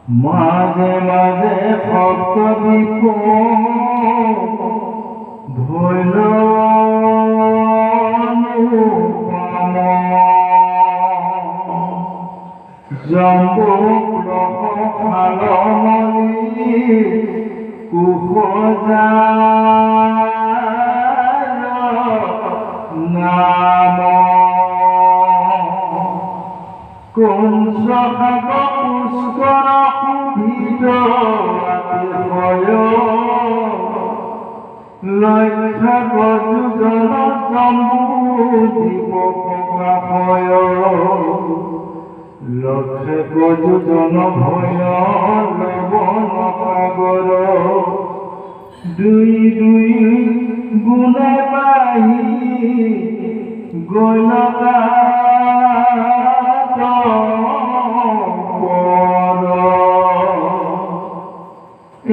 মাঝে মাঝে ভক্ত দীপ ভৈল জম্বুক খালমলি কুখজার নাম কুঞ্জ পুষ্কর কুভিত আতিশয় লক্ষ গজুজন জম্বু দীপ প্রকাশয় লক্ষ গজুজন ভয় লবণ সাগর দুই দুই গুণে পাহি গলকা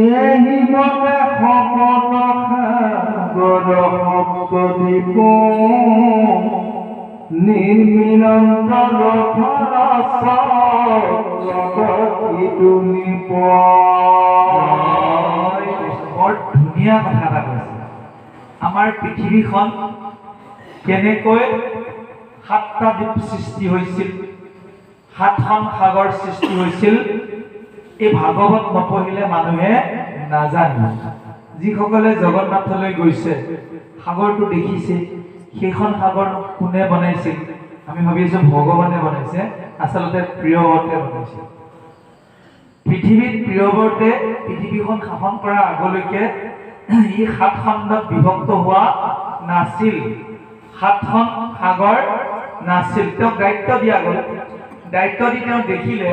এই মতে শপত সাগৰ সপ্তদ্বীপ নিৰ্মিনন্দ বৰ ধুনীয়া কথা এটা কৈছে। আমাৰ পৃথিৱীখন কেনেকৈ 7টা দ্বীপ সৃষ্টি হৈছিল, 7খন সাগৰ সৃষ্টি হৈছিল, এই ভাগৱত নপঢ়িলে মানুহে নাজানে। যিসকলে জগন্নাথলৈ গৈছে সাগৰটো দেখিছে, সেইখন সাগৰ কোনে বনাইছিল? আমি ভাবিছো ভগৱানে বনাইছে, আচলতে প্ৰিয়ব্ৰতে বনাইছিল। পৃথিৱীত প্ৰিয়ব্ৰতে পৃথিৱীখন শাসন কৰাৰ আগলৈকে ই 7 খণ্ডত বিভক্ত হোৱা নাছিল, 7খন সাগৰ নাছিল। তেওঁক দায়িত্ব দিয়া গ'ল। দায়িত্ব দি তেওঁ দেখিলে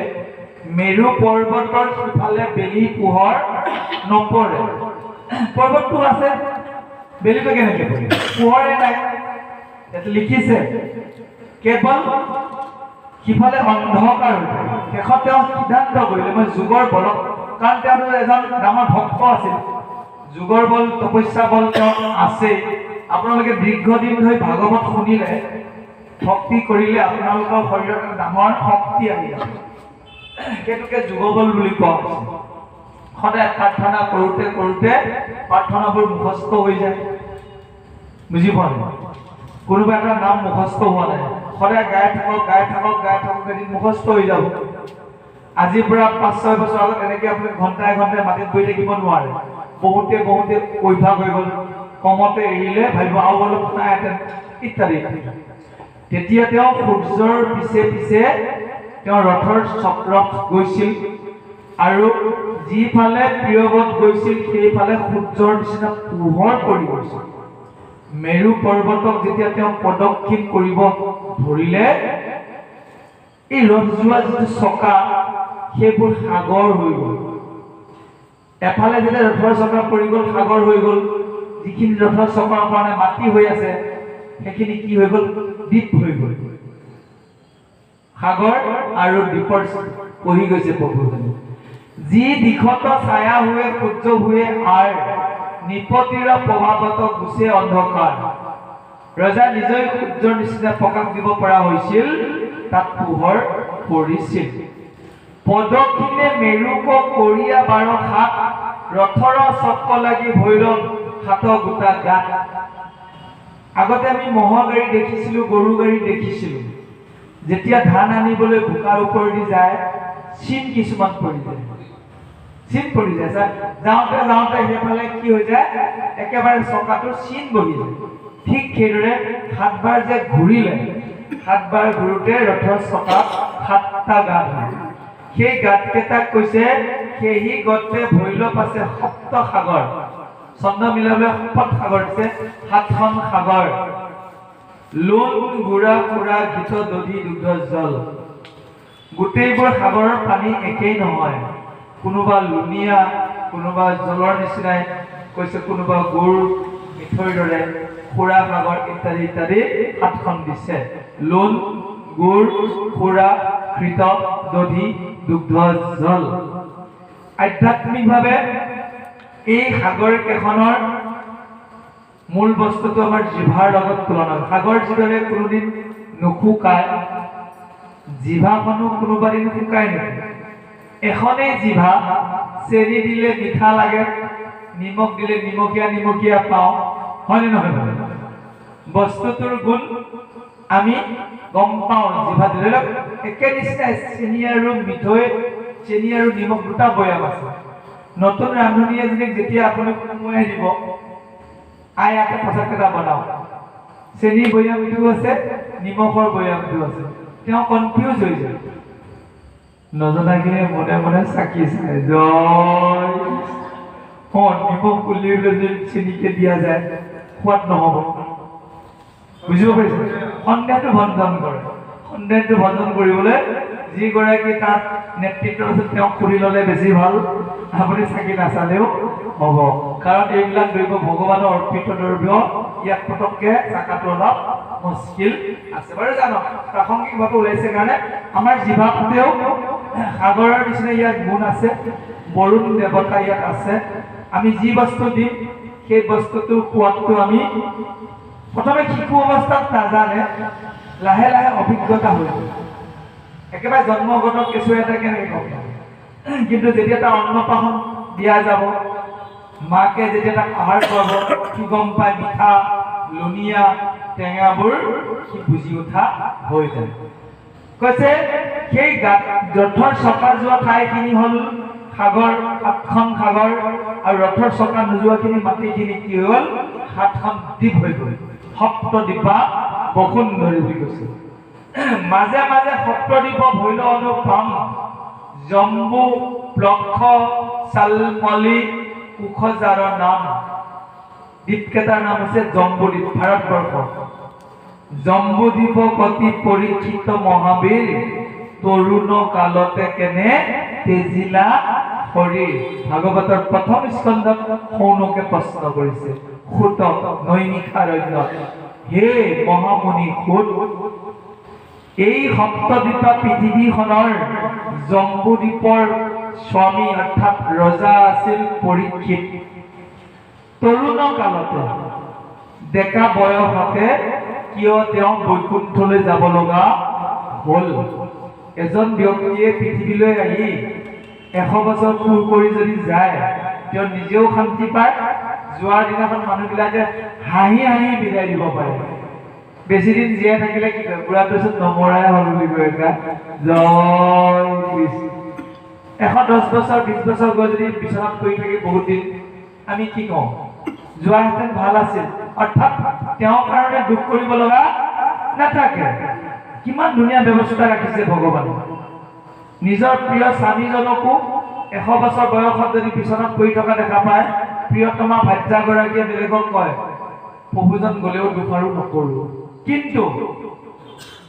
মেৰু পৰ্বতৰ সিফালে বেলি পোহৰ নপৰে। পৰ্বতটো আছে, বেলিটো কেনেকৈ পৰে? পোহৰে নাই। ইয়াত লিখিছে কেৱল সিফালে অন্ধকাৰ হৈ থাকে। শেষত তেওঁ সিদ্ধান্ত কৰিলে মই যুগৰ বলত, কাৰণ তেওঁ এজন ডাঙৰ ভক্ত আছিল, যুগৰ বল তপস্যা বল তেওঁ আছে। আপোনালোকে দীৰ্ঘদিন ধৰি ভাগৱত শুনিলে, ভক্তি কৰিলে আপোনালোকৰ শৰীৰত ডাঙৰ শক্তি আহি যাব। সেইটোকে যুগবল বুলি কোৱা হৈছে। সদায় প্ৰাৰ্থনা কৰোঁতে কৰোঁতে প্ৰাৰ্থনাবোৰ মুখস্থ হৈ যায়। বুজি পোৱা নাই? কোনোবা এটা নাম মুখস্থ হোৱা নাই, সদায় গাই থাকক গাই থাকক গাই থাকক, এদিন মুখস্থ হৈ যাব। আজিৰ পৰা 5-6 বছৰ আগত এনেকৈ আপুনি ঘণ্টাই ঘণ্টাই মাটিত বহি থাকিব নোৱাৰে। বহুতে অভ্যাস হৈ গ'ল, কমতে এৰিলে ভাবিব আৰু অলপ নাই ইত্যাদি। তেতিয়া তেওঁ সূৰ্যৰ পিছে পিছে তেওঁ ৰথৰ চক্ৰত গৈছিল, আৰু যিফালে প্ৰিয়ব্ৰত গৈছিল সেইফালে সূৰ্যৰ নিচিনা পোহৰ পৰি গৈছিল। মেৰু পৰ্বতক যেতিয়া তেওঁ প্ৰদক্ষিণ কৰিব ধৰিলে, এই ৰথ যোৱা যিটো চকা সেইবোৰ সাগৰ হৈ গ'ল। এফালে যেতিয়া ৰথৰ চকা পৰি গ'ল সাগৰ হৈ গ'ল, যিখিনি ৰথৰ চকাৰ কাৰণে মাটি হৈ আছে সেইখিনি কি হৈ গ'ল? দ্বীপ হৈ গ'ল। সাগৰ আৰু দ্বীপৰ পৰি গৈছে প্ৰভুজনে। যি দিশত ছায়া हुए সূৰ্য हुए আৰ নিপতিৰ প্ৰভাৱত গুচে অন্ধকাৰ। ৰজা নিজেই সূৰ্যৰ নিচিনা প্ৰকাশ দিব পৰা হৈছিল, তাত পোহৰ পৰিছিল। পদক্ষিণে মেৰুক কৰিয়া 12 হাত, ৰথৰ চক্ৰ লাগি ভৈৰৱ 7 গোটা গাত। আগতে আমি ম'হৰ গাড়ী দেখিছিলো, গৰু গাড়ী দেখিছিলো। যেতিয়া ধান আনিবলৈ বোকাৰ ওপৰেদি যায়, চিন কিছুমান পৰি যায়, চিন পৰি যায়। যাওঁতে যাওঁতে সেইফালে কি হৈ যায়, একেবাৰে চকাটোৰ চিন বহি যায়। ঠিক সেইদৰে 7 বাৰ যে ঘূৰিলে, 7 বাৰ ঘূৰোতে ৰথৰ চকাত 7টা গাঁত হয়। সেই গাঁতকেইটাক কৈছে সেই গতে ভৈৰৱ আছে সপ্ত সাগৰ। চন্দ্ৰ মিলাবলৈ 7 সাগৰ দিছে, 7খন সাগৰ। লোণ গুড়া খুৰা ঘৃত দধি দুগ্ধ জল। গোটেইবোৰ সাগৰৰ পানী একেই নহয়, কোনোবা লুণীয়া, কোনোবা জলৰ নিচিনাই কৈছে, কোনোবা গুড় মিঠৈৰ দৰে, খুৰা সাগৰ ইত্যাদি ইত্যাদি 7খন দিছে। লোণ গুড় খুৰা ঘৃত দধি দুগ্ধ জল। আধ্যাত্মিকভাৱে এই সাগৰ কেইখনৰ মূল বস্তুটো আমাৰ জিভাৰ লগত তুলনা। সাগৰ যিদৰে কোনোদিন নুশুকায়, জিভাখনো কোনোবা দিন শুকাই নেকি? এখনেই জিভা, চেনি দিলে মিঠা লাগে, নিমখ দিলে নিমখীয়া নিমখীয়া পাওঁ, হয়নে নহয়? বস্তুটোৰ গুণ আমি গম পাওঁ জিভা ধৰি লওক। একে নিচিনাই চেনি আৰু মিঠৈ, চেনি আৰু নিমখ দুটা বৈয়াম আছে। নতুন ৰান্ধনী এজনীক যেতিয়া আপুনি সোমোৱাই দিব, আই ইয়াতে প্ৰসাদকেইটা বনাওঁ, চেনি বৈয়ামটো আছে, নিমখৰ বৈয়ামটো আছে, তেওঁ কনফিউজ হৈ যায়। নজনাকে মনে মনে চাকি চাই, জয় নিমখ উলিয়াই যদি চেনিকে দিয়া যায় সোৱাদ নহ'ব। বুজিব পাৰিছে? সন্দেহটো ভঞ্জন কৰে। সন্দেহটো ভঞ্জন কৰিবলৈ যিগৰাকী তাত নেতৃত্ব আছে তেওঁক সুধি ল'লে বেছি ভাল। আপুনি চাকি নাচালেও হ'ব, কাৰণ এইবিলাক দ্ৰব্য ভগৱানৰ অৰ্পিত দ্ৰব্য, ইয়াত পটককৈ চাকাটো অলপ মুস্কিল আছে। বাৰু জানক প্ৰাসংগিকভাৱে ওলাইছে কাৰণে আমাৰ জিভাতেও সাগৰৰ নিচিনা ইয়াত গুণ আছে, বৰুণ দেৱতা ইয়াত আছে। আমি যি বস্তু দিম সেই বস্তুটোৰ সোৱাদটো আমি প্ৰথমে শিশু অৱস্থাত নাজানে, লাহে লাহে অভিজ্ঞতা হৈ যায়। একেবাৰে জন্মগত কেঁচুৱা এটা কেনেকৈ গম পায়, কিন্তু যেতিয়া তাৰ অন্নপ্ৰাশন দিয়া যাব, মাকে যেতিয়া তাক আহাৰ খুৱাব, সি গম পায় মিঠা লুণীয়া টেঙাবোৰ সি বুজি উঠা হৈ যায়। কৈছে সেই ৰথৰ চকা যোৱা ঠাইখিনি হ'ল সাগৰ, 7খন সাগৰ, আৰু ৰথৰ চকা নোযোৱাখিনি মাটিখিনি কি হ'ল 7খন দ্বীপ হৈ গ'ল। সপ্তদ্বীপা বসুন্ধৰী বুলি কৈছে। মাজে মাজে সপ্তদ্বীপ ভৈল অনুপম, জম্বু প্লক্ষ চালমলি কুশজাৰৰ নাম। দ্বীপকেইটাৰ নাম হৈছে জম্বুদ্বীপ, ভাৰতবৰ্ষ। জম্বুদ্বীপ কতি পৰীক্ষিত মহাবীৰ, তৰুণ কালতে কেনে তেজিলা শৰীৰ। ভাগৱতৰ প্ৰথম স্কন্ধত সৌনকে প্ৰশ্ন কৰিছে সুতক নৈমিষাৰণ্যত, হে মহামুনি সুত, এই সপ্তদ্বীপা পৃথিৱীখনৰ জম্বুদ্বীপৰ স্বামী অৰ্থাৎ ৰজা আছিল পৰীক্ষিত। তৰুণ কালতে ডেকা বয়সতে কিয় তেওঁ বৈকুণ্ঠলৈ যাব লগা হ'ল? এজন ব্যক্তিয়ে পৃথিৱীলৈ আহি 100 বছৰ সুৰ কৰি যদি যায়, তেওঁ নিজেও শান্তি পায়, যোৱাৰ দিনাখন মানুহবিলাকে হাঁহি হাঁহি বিদায় দিব পাৰে। বেছি দিন জীয়াই থাকিলে কি কয়, বুঢ়া পিছত নমৰাই হ'ল বুলি কয়, জয় কৃষ্ণ। 110 বছৰ 20 বছৰ গৈ যদি বিচনাত পৰি থাকি বহুত দিন, আমি কি কওঁ, যোৱাহেঁতেন ভাল আছিল। অৰ্থাৎ তেওঁৰ কাৰণে দুখ কৰিব লগা নাথাকে। কিমান ধুনীয়া ব্যৱস্থা ৰাখিছে ভগৱানে। নিজৰ প্ৰিয় স্বামীজনকো 100 বছৰ বয়সত যদি বিচনাত পৰি থকা দেখা পায়, প্ৰিয়তমা ভাৰ্যাগৰাকীয়ে বেলেগক কয়, প্ৰভুজন গ'লেও দুখ আৰু নকৰোঁ। কিন্তু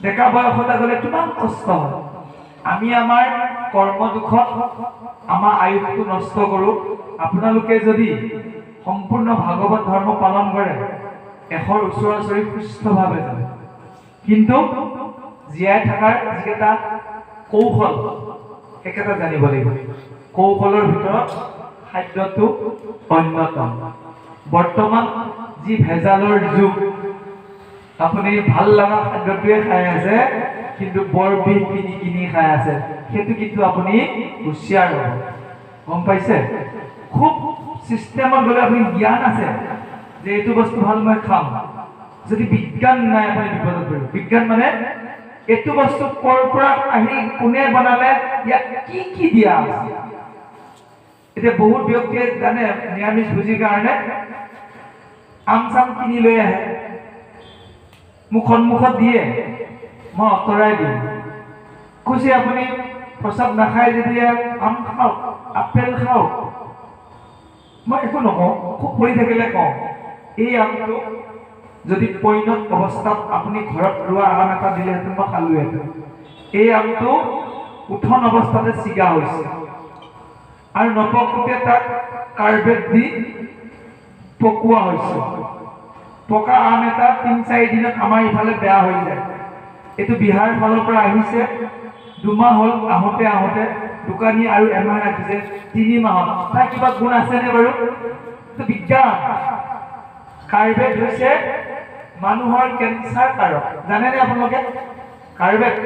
ডেকা বয়সতে গ'লে কিমান কষ্ট হয়। আমি আমাৰ কৰ্ম দুখত আমাৰ আয়ুসটো নষ্ট কৰোঁ। আপোনালোকে যদি সম্পূৰ্ণ ভাগৱত ধৰ্ম পালন কৰে, 100ৰ ওচৰা-ওচৰি সুস্থভাৱে যায়। কিন্তু জীয়াই থকাৰ যিকেইটা কৌশল, সেইকেইটা জানিব লাগিব। কৌশলৰ ভিতৰত খাদ্যটো অন্যতম। বৰ্তমান যি ভেজালৰ যুগ, আপুনি ভাল লগা খাদ্যটোৱে খাই আছে, কিন্তু বৰ বিষ কিনি কিনি খাই আছে, সেইটো কিন্তু আপুনি হুঁচিয়াৰ হ'ব। গম পাইছে? খুব চিষ্টেমত গ'লে আপুনি জ্ঞান আছে যে এইটো বস্তু ভাল মই খাম, যদি বিজ্ঞান নাই আপুনি বিপদত পৰিব। বিজ্ঞান মানে এইটো বস্তু ক'ৰ পৰা আহি কোনে বনালে, ইয়াত কি কি দিয়া আছে। এতিয়া বহুত ব্যক্তিয়ে জানে নিৰামিষ ভোজীৰ কাৰণে আম চাম কিনি লৈ আহে, মোক সন্মুখত দিয়ে, মই আঁতৰাই দিম। কৈছে আপুনি প্ৰসাদ নাখায় যেতিয়া আম খাওক, আপেল খাওক, মই একো নকওঁ, খুব পৰি থাকিলে কওঁ, এই আমটো যদি পৈণত অৱস্থাত আপুনি ঘৰত ৰোৱা আম এটা দিলেহেঁতেন মই খালোহেঁতেন। এই আমটো উঠন অৱস্থাতে ছিগা হৈছে আৰু নপকোতে তাক কাৰ্বেট দি পকোৱা হৈছে। পকা আম এটা 3-4 দিনত আমাৰ ইফালে বেয়া হৈ যায়। এইটো বিহাৰ ফালৰ পৰা আহিছে, 2 মাহ হ'ল আহোঁতে আহোঁতে, দোকানী আৰু এমাহ ৰাখিছে 3 মাহত। তাৰ কিবা গুণ আছেনে বাৰু? এইটো বিজ্ঞান। কাৰ্বেট হৈছে মানুহৰ কেঞ্চাৰ কাৰক, জানেনে আপোনালোকে? কাৰ্বেট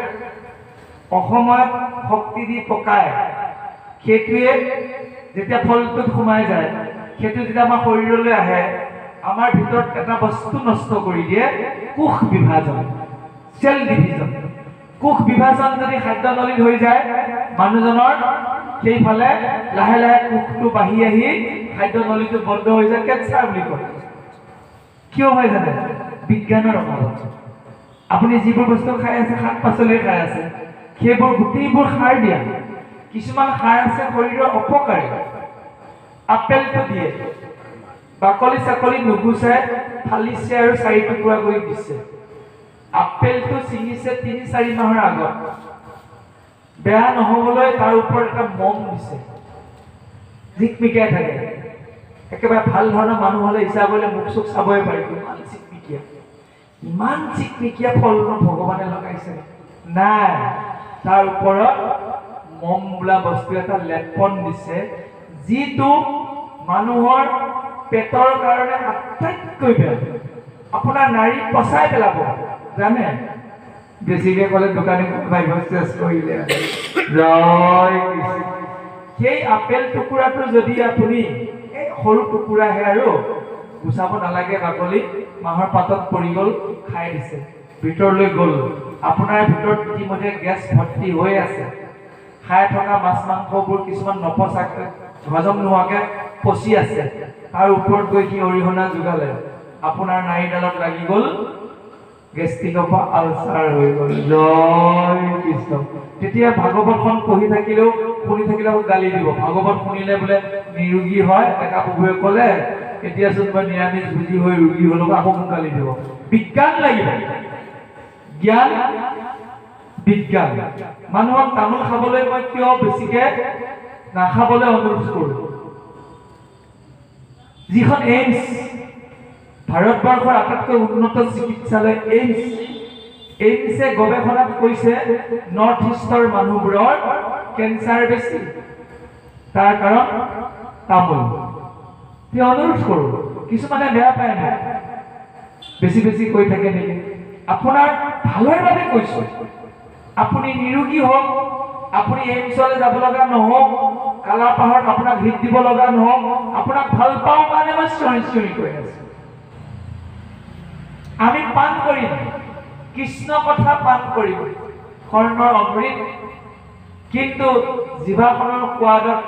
অসমত শক্তি দি পকায় সেইটোৱে যেতিয়া ফলটোত সোমাই যায়, সেইটো যেতিয়া আমাৰ শৰীৰলৈ আহে, আমাৰ ভিতৰত এটা বস্তু নষ্ট কৰি দিয়ে, কোষ বিভাজন, চেল ডিভিজন। কোষ বিভাজন যদি খাদ্যনলীত হৈ যায়, মানুহজনৰ সেইফালে লাহে লাহে কোষটো বাঢ়ি আহি খাদ্যনলীটো বন্ধ হৈ যায়, কেঞ্চাৰ বুলি কয়। কিয় হয় জানে? বিজ্ঞানৰ অভাৱত। আপুনি যিবোৰ বস্তু খাই আছে, শাক পাচলি খাই আছে, সেইবোৰ গোটেইবোৰ সাৰ দিয়া। কিছুমান সাৰ আছে শৰীৰৰ অপকাৰী। আপেলটো দিয়ে, বাকলি চাকলি নুগুচাই ফালিছে আৰু 4 টুকুৰা কৰি দিছে। আপেলটো ছিঙিছে 3-4 মাহৰ আগত, বেয়া নহবলৈ তাৰ ওপৰত এটা মম দিছে, জিকমিকাই থাকে। একেবাৰে ভাল ধৰণৰ মানুহ হলে হিচাপ কৰিলে মুখ চুখ চাবই পাৰিব, ইমান চিকমিকিয়া, ইমান চিকমিকিয়া ফল ভগৱানে লগাইছে। নাই, তাৰ ওপৰত মম বোলা বস্তু এটা লেপন দিছে, যিটো মানুহৰ পেটৰ কাৰণে আটাইতকৈ বেয়া। আপোনাৰ নাৰী পচাই পেলাব জানে। বেছিকে ক'লে দোকানী ভাবিব চেষ্টা কৰিলে। জয় কৃষ্ণ। সেই আপেল টুকুৰাটো যদি আপুনি এই সৰু টুকুৰাহে আৰু গুচাব নালাগে, বাকলি মাহৰ পাতত পৰি গ'ল, খাই দিছে, ভিতৰলৈ গ'ল। আপোনাৰ ভিতৰত ইতিমধ্যে গেছ ভৰ্তি হৈ আছে। খাই থকা মাছ মাংসবোৰ কিছুমান নপচাকে, হজম নোহোৱাকে পচি আছে। তাৰ ওপৰত গৈ সি অৰিহণা যোগালে, আপোনাৰ নাৰীডালত লাগি গ'ল, গেষ্ট্ৰিকৰ পৰা আলচাৰ হৈ গ'ল। জয় কৃষ্ণ। তেতিয়া ভাগৱতখন পঢ়ি থাকিলেও শুনি থাকিলেও গালি দিব। ভাগৱত শুনিলে বোলে নিৰোগী হয়, ডেকা প্ৰভুৱে ক'লে, এতিয়াচোন মই নিৰামিষ ভোজী হৈ ৰোগী হ'লো, আকৌ মোক গালি দিব। বিজ্ঞান লাগিব, জ্ঞান বিজ্ঞান। মানুহক তামোল খাবলৈ মই কিয় বেছিকে নাখাবলৈ অনুৰোধ কৰোঁ? যিখন এইমছ, ভাৰতবৰ্ষৰ আটাইতকৈ উন্নত চিকিৎসালয় এইমছে গৱেষণাত কৈছে নৰ্থ ইষ্টৰ মানুহবোৰৰ কেঞ্চাৰ বেছি। তাৰ কাৰণ তামোল। অনুৰোধ কৰোঁ, কিছুমানে বেয়া পায় না, বেছি বেছি কৈ থাকে নেকি? আপোনাৰ ভালৰ বাবে কৈছোঁ। আপুনি নিৰোগী হওক, আপুনি এইমছলৈ যাব লগা নহওক, কালা পাহাৰত আপোনাক হিট দিব লগা নহওক, আপোনাক ভাল পাওঁ কাৰণে মই চিঞৰি চিঞৰি কৈ আছোঁ। আমি পান কৰিম, কৃষ্ণ কথা পান কৰিম, কৰ্ণৰ অমৃত। কিন্তু জিভাখনৰ সোৱাদত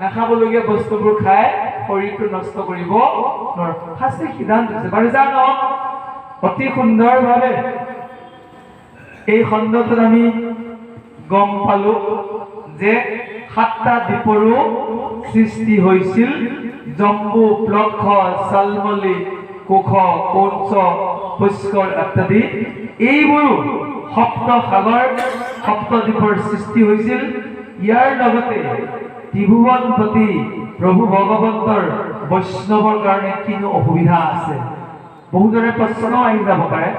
নাখাবলগীয়া বস্তুবোৰ খাই শৰীৰটো নষ্ট কৰিব নোৱাৰো। শাস্ত্ৰীয় সিদ্ধান্ত আছে বাৰু। যা নহওক, অতি সুন্দৰভাৱে এই খণ্ডটোত আমি গম পালো যে 7টা দ্বীপৰো সৃষ্টি হৈছিল। জম্বু, প্লক্ষ, শালমলী, কুশ, কৌঞ্চ, পুষ্কৰ ইত্যাদি এইবোৰো সপ্ত সাগৰ, সপ্তদ্বীপৰ সৃষ্টি হৈছিল। ইয়াৰ লগতে ত্ৰিভুৱনপতি প্ৰভু ভগৱন্তৰ বৈষ্ণৱৰ কাৰণে কিনো অসুবিধা আছে? বহুজনে প্ৰশ্ন আহি যাব পাৰে,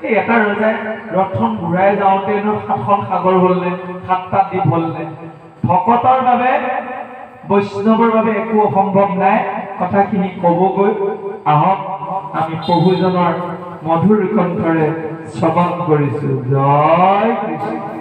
এই এটা ৰজাই ৰথখন ঘূৰাই যাওঁতেনো 7খন সাগৰ হ'লনে, 7টা দ্বীপ হ'লনে? ভকতৰ বাবে, বৈষ্ণৱৰ বাবে একো অসম্ভৱ নাই। কথাখিনি ক'বগৈ, আহক আমি প্ৰভুজনৰ মধুৰ কণ্ঠৰে শ্ৰৱণ কৰিছোঁ। জয় কৃষ্ণ।